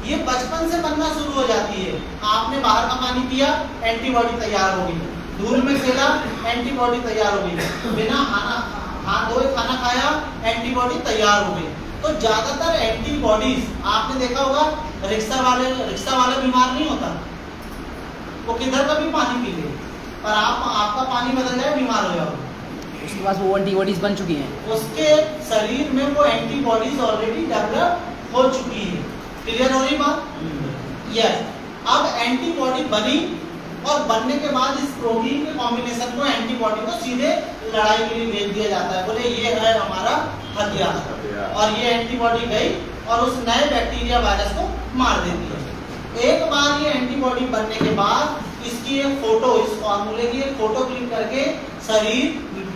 ये बचपन से बनना शुरू हो जाती है। आपने बाहर का पानी पिया, एंटीबॉडी तैयार होगी, धूल में खेला, एंटीबॉडी तैयार होगी, बिना हाथ धोए खाना खाया, एंटीबॉडी तैयार हो गई। तो ज्यादातर एंटीबॉडीज आपने देखा होगा, रिक्शा वाला बीमार नहीं होता, वो किधर का भी पानी पी ले, पर आपका पानी बदल जाए बीमार हो जाओगे, उसके पास वो एंटीबॉडीज बन चुकी हैं, उसके शरीर में वो एंटीबॉडीज ऑलरेडी डेवलप हो चुकी है। क्लियर हो रही बात? यस। अब एंटीबॉडी बनी और बनने के बाद इस प्रोटीन के कॉम्बिनेशन को, एंटीबॉडी को सीधे लड़ाई के लिए भेज दिया जाता है, बोले ये है हमारा हथियार, और ये एंटीबॉडी गई और उस नए बैक्टीरिया वायरस को मार देती है। एक बार ये एंटीबॉडी बनने के बाद इसकी एक फोटो, इस फॉर्मूले की एक फोटो क्लिक करके शरीर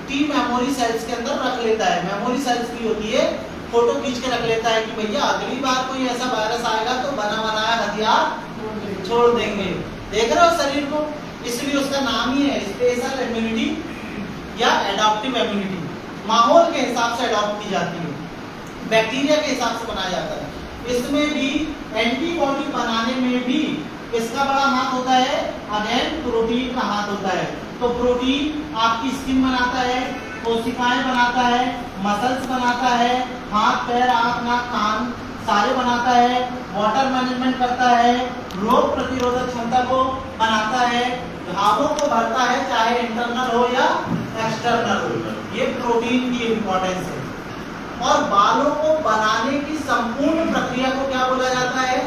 टी मेमोरी सेल्स के अंदर रख लेता है। मेमोरी सेल्स की होती है, फोटो खींच के रख लेता है कि भैया अगली बार कोई ऐसा वायरस आएगा तो बना बनाया हथियार छोड़ देंगे। देख रहे हो शरीर को, इसलिए उसका नाम ही है स्पेशल इम्यूनिटी या एडॉप्टिव इम्यूनिटी। माहौल के हिसाब से अडॉप्ट की जाती है, बैक्टीरिया के हिसाब से बनाया जाता है। इसमें भी एंटीबॉडी बनाने में भी किसका बड़ा हाथ होता है? अगेन प्रोटीन का हाथ होता है। तो प्रोटीन आपकी स्किन बनाता है, कोशिकाएं बनाता है, मसल्स बनाता है, हाथ पैर आंख नाक कान सारे बनाता है, वाटर मैनेजमेंट करता है, रोग प्रतिरोधक क्षमता को बनाता है, घावों को भरता है, चाहे इंटरनल हो या एक्सटर्नल हो। ये प्रोटीन की इंपॉर्टेंस है। और बालों को बनाने की संपूर्ण प्रक्रिया को क्या बोला जाता है?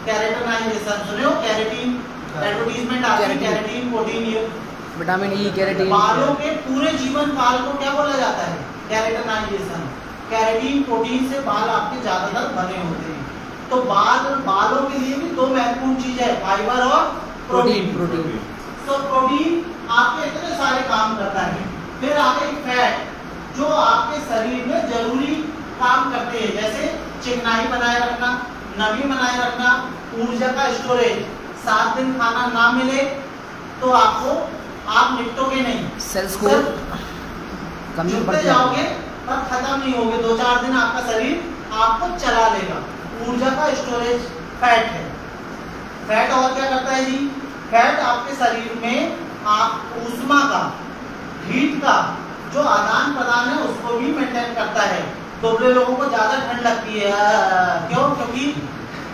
केराटिनाइजेशन। सुने हो केराटिन? एडवर्टाइजमेंट आती है, केराटिन प्रोटीन, ये विटामिन ई, केराटिन। बालों के पूरे जीवन काल को क्या बोला जाता है? केराटिनाइजेशन। केराटिन प्रोटीन से बाल आपके ज्यादातर बने होते हैं। तो बालों के लिए भी दो महत्वपूर्ण चीज है, फाइबर और प्रोटीन। तो प्रोटीन आपके इतने सारे काम करता है। फिर आगे फैट, जो आपके शरीर में जरूरी काम करते हैं, जैसे चिकनाई बनाए रखना, नमी बनाए रखना, ऊर्जा का स्टोरेज। 7 दिन खाना ना मिले तो आप निपटोगे नहीं, सेल्स को कमी जुटते पड़ती जाओगे पर खत्म नहीं होगे। 2-4 दिन आपका शरीर आपको चला लेगा। ऊर्जा का स्टोरेज फैट है। फैट और क्या करता है जी? फैट आपके शरीर में आप ऊष्मा का, हीट का जो आदान प्रदान है उसको भी मेंटेन करता है। दुबले लोगों को ज्यादा ठंड लगती है, क्यों? क्योंकि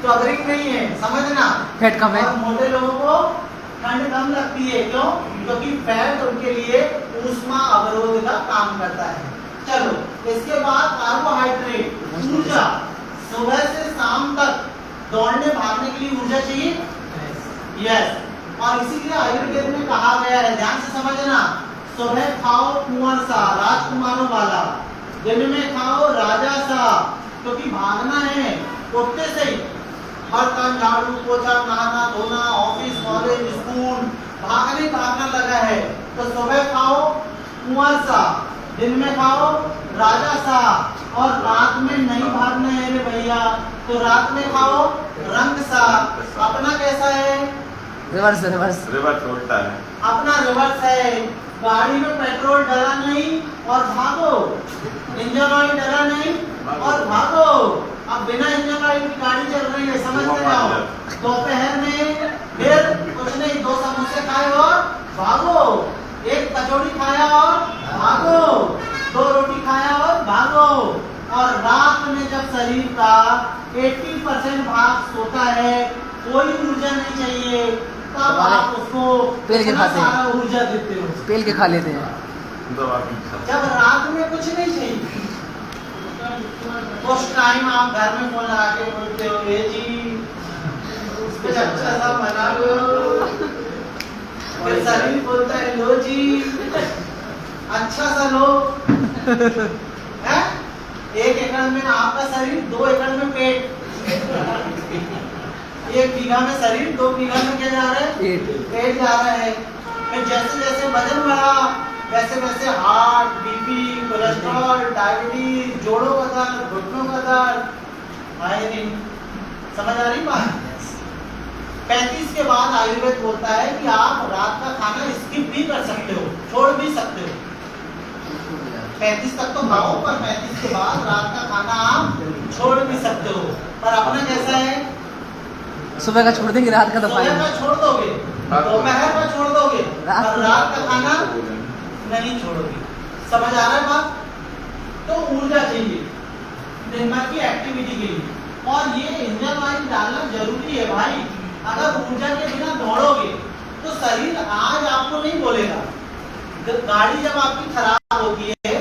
कवरिंग नहीं है, समझना। फैट कम है। और मोटे लोगों को ठंड कम लगती है, क्यों? क्योंकि फैट उनके लिए ऊष्मा अवरोध का काम करता है। चलो, इसके बाद कार्बोहाइड्रेट, ऊर्जा। सुबह से शाम तक दौड़ने भागने के लिए ऊर्जा चाहिए, यस। और इसीलिए आयुर्वेद में कहा गया है, ध्यान से समझना, सुबह खाओ कुंवर सा, राजकुमारों वाला, दिन में खाओ राजा सा, क्योंकि भागना है उठते से ही। बर्तन झाड़ू पोछा नहाना धोना, ऑफिस कॉलेज स्कूल, भागना लगा है। तो सुबह खाओ कुंवर सा, दिन में खाओ राजा सा, और रात में नहीं भागना है रे भैया, तो रात में खाओ रंग सा। अपना कैसा है? रिवर्स उल्टा है। अपना रिवर्स है। गाड़ी में पेट्रोल डला नहीं और भागो, इंजन ऑयल डला नहीं और भागो। अब बिना इंजन ऑयल की गाड़ी चल रही है, समझते जाओ। दोपहर में फिर कुछ नहीं, 2 समोसे खाए और भागो, 1 कचौड़ी खाया और भागो, 2 रोटी खाया और भागो। और रात में जब शरीर का 80% भाग सोता है, कोई ऊर्जा नहीं चाहिए, तब आप उसको पेल के खाते हैं, सारा ऊर्जा देते हो, पेल के खा लेते हैं। जब रात में कुछ नहीं चाहिए। उस टाइम आप घर में फोन लगा के बोलते हो, ये जी कुछ अच्छा सा बना लो, फिर शरीर बोलता है लो जी अच्छा सा लो। है 1 एकड़ में आपका शरीर, 2 एकड़ में पेट। 1 बीघा में शरीर, 2 बीघा में क्या जा रहा है? पेट जा रहा है। फिर जैसे जैसे वजन बढ़ा वैसे वैसे हार्ट, बीपी, कोलेस्ट्रॉल, डायबिटीज, जोड़ों का दर्द, घुटनों का दर्द आए दिन। समझ आ रही बात? 35 के बाद आयुर्वेद बोलता है कि आप रात का खाना स्किप भी कर सकते हो, छोड़ भी सकते हो। 35 तक तो खाओ, पर 35 के बाद रात का खाना आप छोड़ भी सकते हो। पर अपना कैसा है? सुबह का छोड़ देंगे, रात का तो सुबह का छोड़ दोगे, दोपहर का छोड़ दोगे, पर रात का खाना नहीं छोड़ोगे। समझ आ रहा है बात? तो ऊर्जा चाहिए दिन भर की एक्टिविटी के लिए, और ये इंजन ऑयल डालना जरूरी है भाई। अगर ऊर्जा के बिना दौड़ोगे तो शरीर आज आपको नहीं बोलेगा। गाड़ी जब आपकी खराब होती है,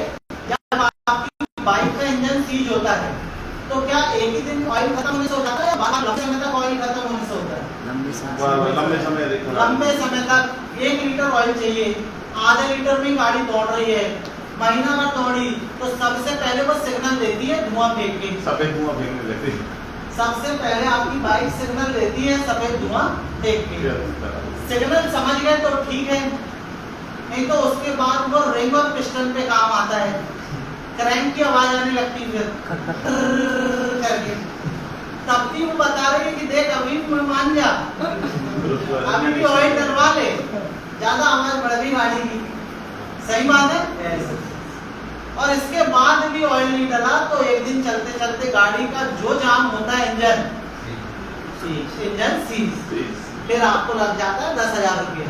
जब आपकी बाइक का इंजन सीज होता है, तो क्या एक ही दिन ऑयल खत्म होने से हो जाता है, या लंबे समय तक ऑयल खत्म होने से होता है? लंबे समय लंबे समय तक 1 लीटर ऑयल चाहिए, आधे लीटर में गाड़ी दौड़ रही है, महीना भर दौड़ी, तो सबसे पहले वो सिग्नल देती है धुआं फेंक के। सफेद धुआं फेंकने लगती है। सबसे पहले आपकी बाइक सिग्नल देती है सफेद धुआं फेंक के। सिग्नल समझ गए तो ठीक है, नहीं तो उसके बाद वो रिंग और पिस्टन पे काम आता है, क्रैंक की आवाज आने लगती है करके, तब भी वो बता रही है कि देख अभी भी मान जा, अभी भी ऑयल डलवा ले, ज्यादा आवाज बढ़ गई गाड़ी की। सही बात है। और इसके बाद भी ऑयल नहीं डला तो एक दिन चलते चलते गाड़ी का जो जाम होता है इंजन सीज, फिर आपको लग जाता है 10,000 रुपये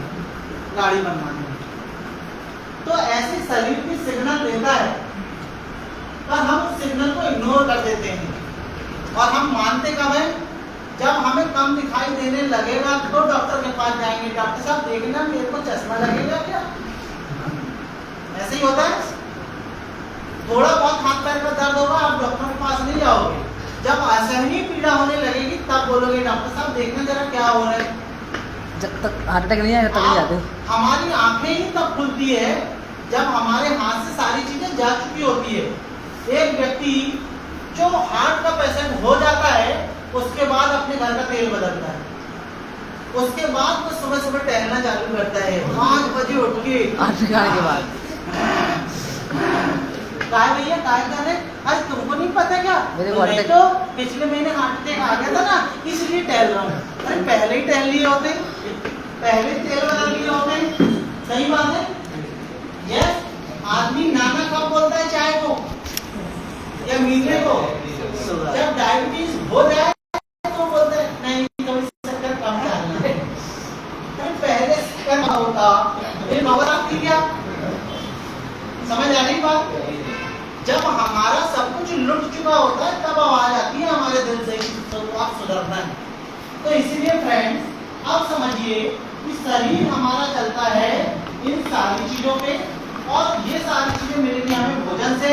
गाड़ी बनवाने में। तो ऐसे शरीर भी सिग्नल देता है, पर हम उस सिग्नल को इग्नोर कर देते हैं और हम मानते कब है, जब हमें कम दिखाई देने लगेगा तो डॉक्टर के पास जाएंगे, डॉक्टर साहब देखना मेरे को चश्मा लगेगा क्या? ऐसे ही होता है। थोड़ा बहुत हाथ पैर में दर्द होगा, आप डॉक्टर के पास नहीं जाओगे, जब असहनीय पीड़ा होने लगेगी तब बोलोगे डॉक्टर साहब देखना जरा क्या हो रहा है। जब तक हार्ट अटैक नहीं आएगा तब नहीं जाते। हमारी आंखें ही तब खुलती है जब हमारे हाथ से सारी चीजें जा चुकी होती है। एक व्यक्ति जो हार्ट का पेशेंट हो जाता है उसके बाद अपने घर का तेल बदलता है, उसके बाद वो सुबह सुबह टहलना चालू करता है 5 बजे उठ के हार्ट अटैक के बाद। काय भैया काय कर रहे? आज तुमको नहीं पता क्या? मेरे को मैं तो पिछले महीने हार्ट अटैक आ गया था ना, इसलिए टहल रहा हूँ। अरे पहले ही टहल लिए होते, पहले तेल बदल लिए होते। सही बात है। यस, आदमी नाना कब बोलता है चाय को या मीठे को? जब डायबिटीज हो जाए तो बोलते हैं नहीं थोड़ी शक्कर कम डालना है। पहले शक्कर होता फिर नवरात्रि क्या? समझ आ रही बात? जब हमारा सब कुछ लुट चुका होता है तब आवाज आती है हमारे दिल से तो आप सुधरना है। तो इसीलिए फ्रेंड्स अब समझिए कि शरीर हमारा चलता है इन सारी चीजों पे, और ये सारी चीजें मिलेंगी हमें भोजन से,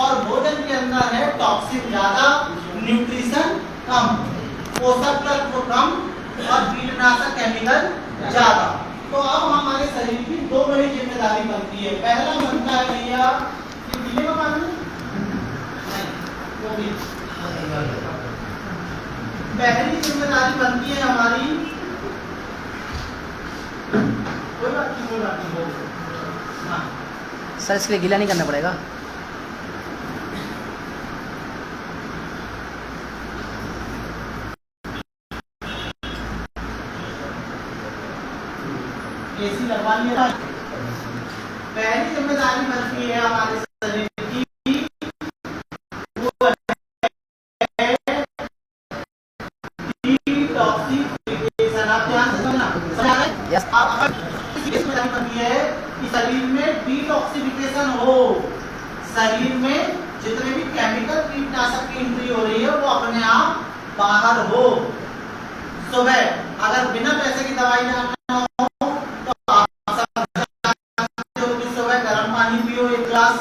और भोजन के अंदर है टॉक्सिन ज्यादा, न्यूट्रिशन कम, पोषक तत्व कम और कीटनाशक केमिकल ज्यादा। तो अब हमारे शरीर की 2 बड़ी जिम्मेदारी बनती है। पहला बनता है भैया दिल्ली में कानून नहीं, वो भी पहली जिम्मेदारी बनती है हमारी, कोई बात नहीं हाँ। सर इसके लिए गीला नहीं करना पड़ेगा? एसी लगवा लिया। पहली जिम्मेदारी बनती है हमारे शरीर की, वो है डिटॉक्सिफिकेशन। आप ध्यान से सुनना, समझ आ रहा है? यस। आप जिम्मेदारी बनती है कि शरीर में डिटॉक्सिफिकेशन हो, शरीर में जितने भी केमिकल कीटनाशक की एंट्री हो रही है वो अपने आप बाहर हो। सुबह अगर बिना पैसे की दवाई लेना हो पियो 1 ग्लास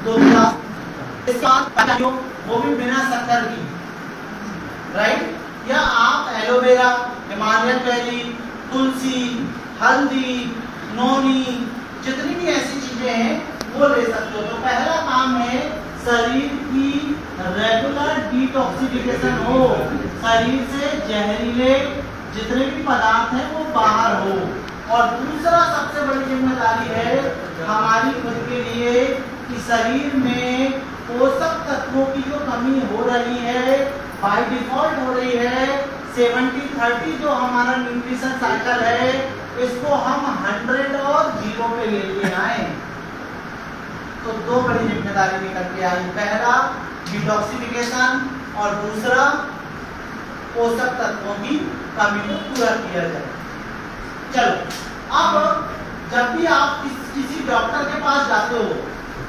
2 ग्लास, इसके बाद वो भी बिना शक्कर की, राइट? या आप एलोवेरा, हिमालयन वैली, तुलसी, हल्दी, नोनी, जितनी भी ऐसी चीजें हैं वो ले सकते हो। तो पहला काम है शरीर की रेगुलर डिटॉक्सिफिकेशन हो, शरीर से जहरीले जितने भी पदार्थ हैं वो बाहर हो। और दूसरा सबसे बड़ी जिम्मेदारी है हमारी खुद के लिए कि शरीर में पोषक तत्वों की जो कमी हो रही है बाय डिफॉल्ट हो रही है, 70-30 जो हमारा न्यूट्रिशन साइकिल है इसको हम 100 और 0 पे लेके आए। तो 2 बड़ी जिम्मेदारी निकल के आई, पहला डिटॉक्सिफिकेशन और दूसरा पोषक तत्वों की कमी को पूरा किया जाए। चलो, अब जब भी आप किसी डॉक्टर के पास जाते हो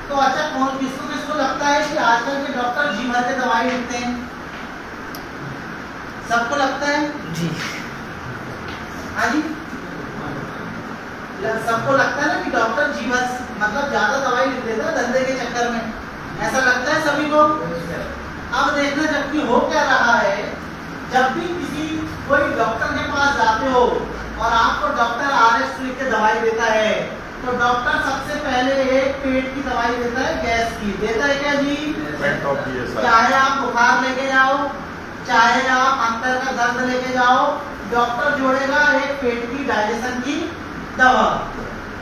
तो अच्छा किसको किसको लगता है कि आजकल के डॉक्टर जी भर के दवाई लिखते हैं? सबको लगता है जी। हाँ जी, सबको लगता है ना कि डॉक्टर जी भर मतलब ज्यादा दवाई लिख देता है धंधे के चक्कर में, ऐसा लगता है सभी को। अब देखना जबकि हो क्या रहा है, जब भी कोई डॉक्टर के पास जाते हो और आपको डॉक्टर RX लिख के दवाई देता है तो तो डॉक्टर सबसे पहले एक पेट की दवाई देता है, गैस की देता है क्या जी? चाहे आप बुखार लेके जाओ, चाहे आप अंदर का दर्द लेके जाओ, डॉक्टर जोड़ेगा एक पेट की डाइजेशन की दवा।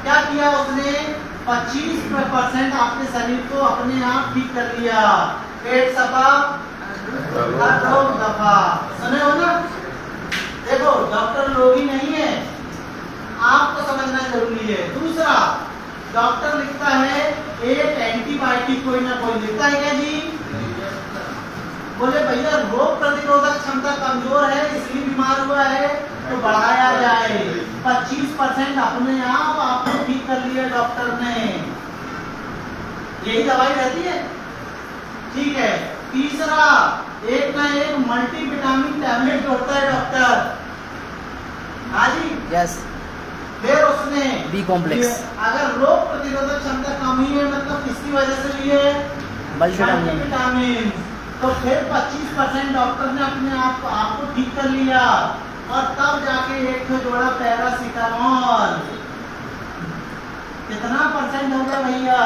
क्या किया उसने? 25% आपके शरीर को अपने आप ठीक कर लिया। पेट सफा, हर रोग दफा। सुने हो ना? देखो डॉक्टर लोग ही नहीं है, आपको समझना जरूरी है। दूसरा, डॉक्टर लिखता है एक एंटीबायोटिक कोई ना कोई लिखता है क्या जी? बोले भैया रोग प्रतिरोधक क्षमता कमजोर है इसलिए बीमार हुआ है तो बढ़ाया जाए। 25% अपने आप आपको ठीक कर लिया डॉक्टर ने, यही दवाई रहती है। ठीक है। तीसरा, एक ना एक मल्टीविटामिन टैबलेट जोड़ता है डॉक्टर। हाँ जी, यस। फिर उसने बी कॉम्प्लेक्स, अगर रोग प्रतिरोधक क्षमता कम ही है मतलब किसकी वजह से लिए? मल्टीविटामिन। तो फिर 25% डॉक्टर ने अपने आप को आपको ठीक कर लिया और तब जाके एक तो जोड़ा पैरासीटामोल। कितना परसेंट हो गया भैया?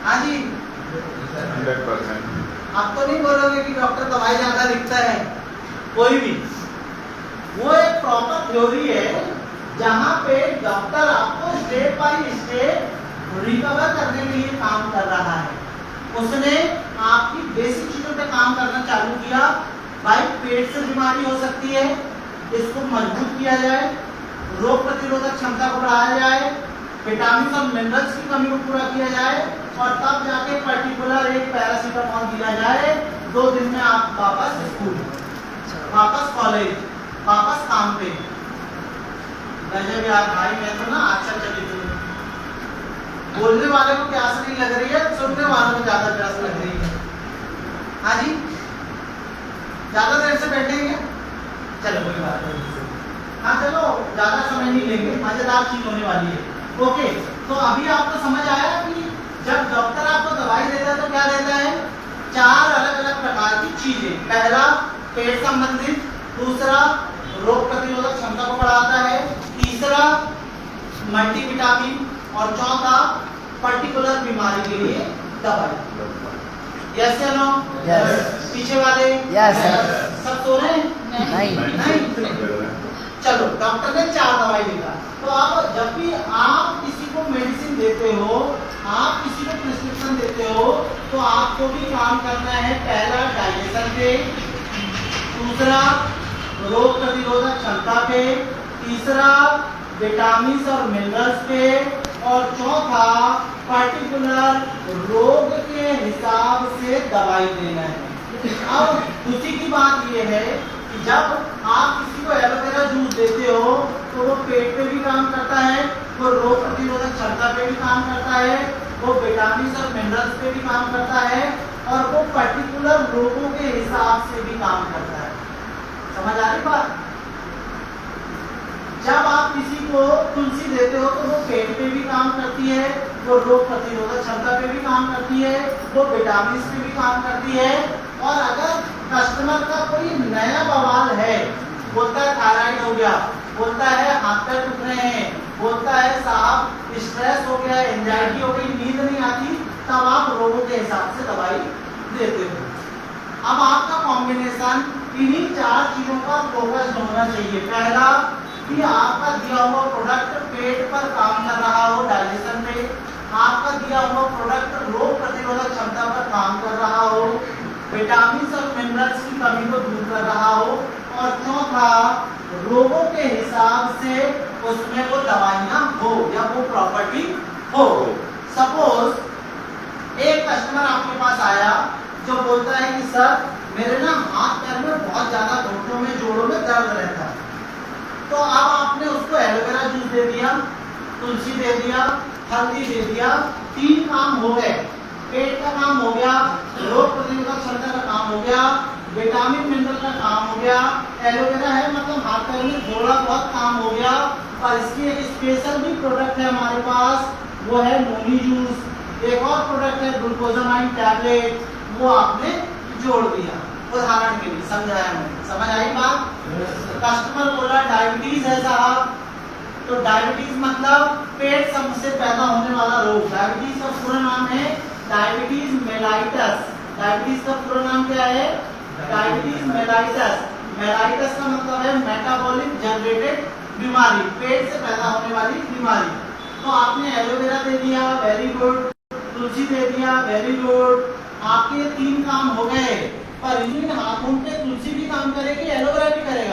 हाँ जी, 100%। आप तो नहीं बोलोगे कि डॉक्टर दवाई ज्यादा लिखता है कोई भी। वो एक प्रॉपर थ्योरी है जहां पे डॉक्टर आपको स्टेप बाय स्टेप रिकवर करने के लिए काम कर रहा है। उसने आपकी बेसिक चीजों पे काम करना चालू किया। भाई पेट से बीमारी हो सकती है, इसको मजबूत किया जाए, रोग प्रतिरोधक क्षमता को बढ़ाया जाए, विटामिन और मिनरल्स की कमी को पूरा किया जाए और तब जाके पर्टिकुलर एक पैरासीटामोल दिया जाए। 2 दिन में आप वापस स्कूल, वापस कॉलेज, वापस काम पे। गजब यार भाई, मैं तो ना अच्छा चली गई। बोलने वाले को प्यास नहीं लग रही है, सुनने वालों को ज्यादा प्यास लग रही है। हाँ जी, ज्यादा देर से बैठेंगे? चलो कोई बात नहीं। हाँ चलो, ज्यादा समय नहीं लेंगे, मजेदार चीज होने वाली है। ओके, तो अभी आपको समझ आया कि जब डॉक्टर आपको दवाई देता है तो क्या देता है? 4 अलग अलग प्रकार की चीजें। पहला पेट संबंधित, दूसरा रोग प्रतिरोधक क्षमता को बढ़ाता है, तीसरा मल्टीविटामिन और चौथा पर्टिकुलर बीमारी के लिए दवाई। यस या नो? यस। पीछे वाले यस। सब सो रहे हैं? नहीं। चलो, डॉक्टर ने 4 दवाई लिखा। तो अब जब भी आप किसी को मेडिसिन देते हो, आप किसी को प्रिस्क्रिप्शन देते हो, तो आपको भी काम करना है। पहला डाइजेशन पे, दूसरा रोग प्रतिरोधक क्षमता पे, तीसरा विटामिन और मिनरल्स पे और चौथा पर्टिकुलर रोग के हिसाब से दवाई देना है। अब खुशी की बात यह है कि जब आप किसी को एलोवेरा जूस देते हो तो वो पेट पे भी काम करता है, वो रोग प्रतिरोधक क्षमता पे भी काम करता है, वो विटामिन और मिनरल्स पे भी काम करता है और वो पर्टिकुलर रोगों के हिसाब से भी काम करता है। समझ आ रही बात? जब आप किसी को तुलसी देते हो तो वो पेट पे भी काम करती है, वो रोग प्रतिरोधक क्षमता पे भी काम करती है, वो विटामिन पे भी काम करती है। और अगर कस्टमर का कोई नया बवाल है, बोलता है थायराइड हो गया, बोलता है हाथ पैर टूट रहे हैं, बोलता है साहब स्ट्रेस हो गया, एंजाइटी हो गई, नींद नहीं आती, तब आप रोगों के हिसाब से दवाई देते हो। अब आपका कॉम्बिनेशन इन्हीं 4 चीजों पर फोकस होना चाहिए। पहला कि आपका दिया हुआ प्रोडक्ट पेट पर काम कर रहा हो, डाइजेशन में, आपका दिया हुआ प्रोडक्ट रोग प्रतिरोधक क्षमता पर काम कर रहा हो, विटामिन और मिनरल्स की कमी को दूर कर रहा हो और चौथा रोगों के हिसाब से उसमें वो दवाइयां हो या वो प्रॉपर्टी हो। सपोज एक कस्टमर आपके पास आया जो बोलता है कि सर मेरे ना हाथ पैर में बहुत ज्यादा घुटनों में, जोड़ों में दर्द रहता है। तो अब आपने उसको एलोवेरा जूस दे दिया, तुलसी दे दिया, हल्दी दे दिया, 3 काम हो गए। पेट का काम हो गया, रोग प्रतिरोधक क्षमता का काम हो गया, विटामिन मिनरल का काम हो गया। एलोवेरा है मतलब हाथ पैर में थोड़ा बहुत काम हो गया। और इसकी एक स्पेशल भी प्रोडक्ट है हमारे पास, वो है मोनी जूस। एक और प्रोडक्ट है ग्लूकोजामाइन टैबलेट, वो आपने जोड़ दिया। उदाहरण के लिए समझाया मैंने, समझ आई बात? कस्टमर बोला डायबिटीज है साहब, तो डायबिटीज मतलब पेट से पैदा होने वाला रोग। डायबिटीज का पूरा नाम है डायबिटीज मेलाइटस। डायबिटीज का पूरा नाम क्या है? Diabetes mellitus. मेलाइटस का मतलब है मेटाबॉलिक जनरेटेड बीमारी, पेट से पैदा होने वाली बीमारी। तो आपने एलोवेरा दे दिया, वेरी गुड। तुलसी दे दिया, वेरी गुड। आपके 3 काम हो गए। पर इन हाथों पे तुलसी भी काम करेगी, एलोवेरा